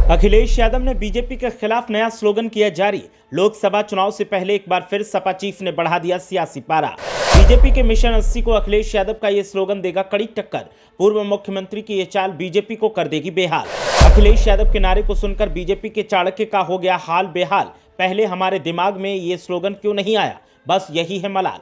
अखिलेश यादव ने बीजेपी के खिलाफ नया स्लोगन किया जारी। लोकसभा चुनाव से पहले एक बार फिर सपा चीफ ने बढ़ा दिया सियासी पारा। बीजेपी के मिशन 80 को अखिलेश यादव का ये स्लोगन देगा कड़ी टक्कर। पूर्व मुख्यमंत्री की ये चाल बीजेपी को कर देगी बेहाल। अखिलेश यादव के नारे को सुनकर बीजेपी के चाणक्य का हो गया हाल बेहाल। पहले हमारे दिमाग में ये स्लोगन क्यों नहीं आया, बस यही है मलाल।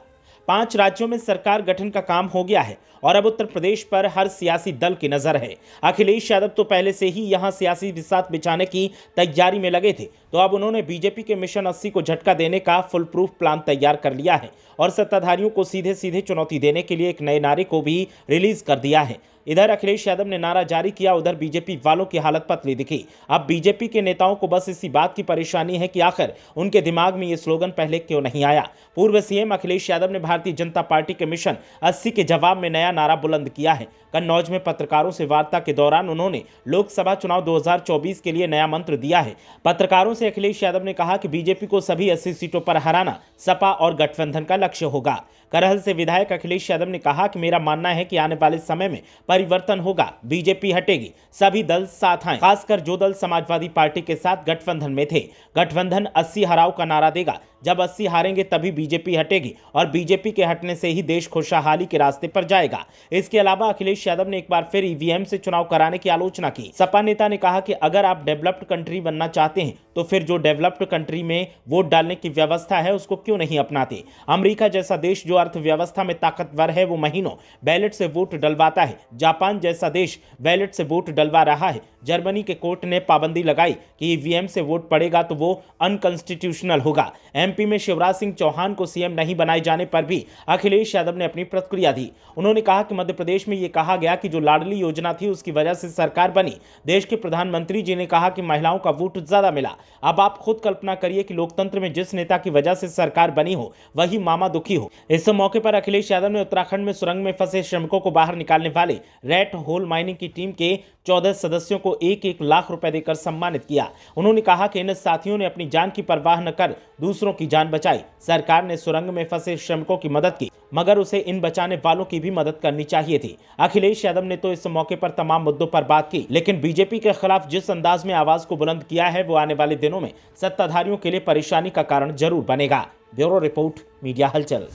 5 राज्यों में सरकार गठन का काम हो गया है और अब उत्तर प्रदेश पर हर सियासी दल की नजर है। अखिलेश यादव तो पहले से ही यहां सियासी बिसात बिछाने की तैयारी में लगे थे, तो अब उन्होंने बीजेपी के मिशन 80 को झटका देने का फुल प्रूफ प्लान तैयार कर लिया है और सत्ताधारियों को सीधे सीधे चुनौती देने के लिए एक नए नारे को भी रिलीज कर दिया है। इधर अखिलेश यादव ने नारा जारी किया, उधर बीजेपी वालों की हालत पतली दिखी। अब बीजेपी के नेताओं को बस इसी बात की परेशानी है कि आखिर उनके दिमाग में ये स्लोगन पहले क्यों नहीं आया। पूर्व सीएम अखिलेश यादव ने भारतीय जनता पार्टी के मिशन 80 के जवाब में नया नारा बुलंद किया है। कन्नौज में पत्रकारों से वार्ता के दौरान उन्होंने लोकसभा चुनाव 2024 के लिए नया मंत्र दिया है। पत्रकारों से अखिलेश यादव ने कहा कि बीजेपी को सभी 80 सीटों पर हराना सपा और गठबंधन का लक्ष्य होगा। करहल से विधायक अखिलेश यादव ने कहा कि मेरा मानना है कि आने वाले समय में परिवर्तन होगा, बीजेपी हटेगी, सभी दल साथ आए, खासकर जो दल समाजवादी पार्टी के साथ गठबंधन में थे। गठबंधन 80 हराओ का नारा देगा, जब 80 हारेंगे तभी बीजेपी हटेगी और बीजेपी के हटने से ही देश खुशहाली के रास्ते पर जाएगा। इसके अलावा अखिलेश यादव ने एक बार फिर ईवीएम से चुनाव कराने की आलोचना की। सपा नेता ने कहा कि अगर आप डेवलप्ड कंट्री बनना चाहते हैं तो फिर जो डेवलप्ड कंट्री में वोट डालने की व्यवस्था है उसको क्यों नहीं अपनाते। अमेरिका जैसा देश जो अर्थव्यवस्था में ताकतवर है वो महीनों बैलेट से वोट डलवाता है। जापान जैसा देश बैलेट से वोट डलवा रहा है। जर्मनी के कोर्ट ने पाबंदी लगाई कि ईवीएम से वोट पड़ेगा तो वो अनकॉन्स्टिट्यूशनल होगा। एमपी में शिवराज सिंह चौहान को सीएम नहीं बनाए जाने पर भी अखिलेश यादव ने अपनी प्रतिक्रिया दी। उन्होंने कहा कि मध्य प्रदेश में ये कहा गया कि जो लाडली योजना थी उसकी वजह से सरकार बनी। देश के प्रधानमंत्री जी ने कहा कि महिलाओं का वोट ज्यादा मिला। अब आप खुद कल्पना करिए कि लोकतंत्र में जिस नेता की वजह से सरकार बनी हो वही मामा दुखी हो। इस मौके पर अखिलेश यादव ने उत्तराखंड में सुरंग में फंसे श्रमिकों को बाहर निकालने वाले रेड होल माइनिंग की टीम के 14 सदस्यों को 1-1 लाख रुपए देकर सम्मानित किया। उन्होंने कहा कि इन साथियों ने अपनी जान की परवाह न कर दूसरों की जान बचाई। सरकार ने सुरंग में फंसे श्रमिकों की मदद की, मगर उसे इन बचाने वालों की भी मदद करनी चाहिए थी। अखिलेश यादव ने तो इस मौके पर तमाम मुद्दों पर बात की, लेकिन बीजेपी के खिलाफ जिस अंदाज में आवाज को बुलंद किया है वो आने वाले दिनों में सत्ताधारियों के लिए परेशानी का कारण जरूर बनेगा। ब्यूरो रिपोर्ट, मीडिया हलचल।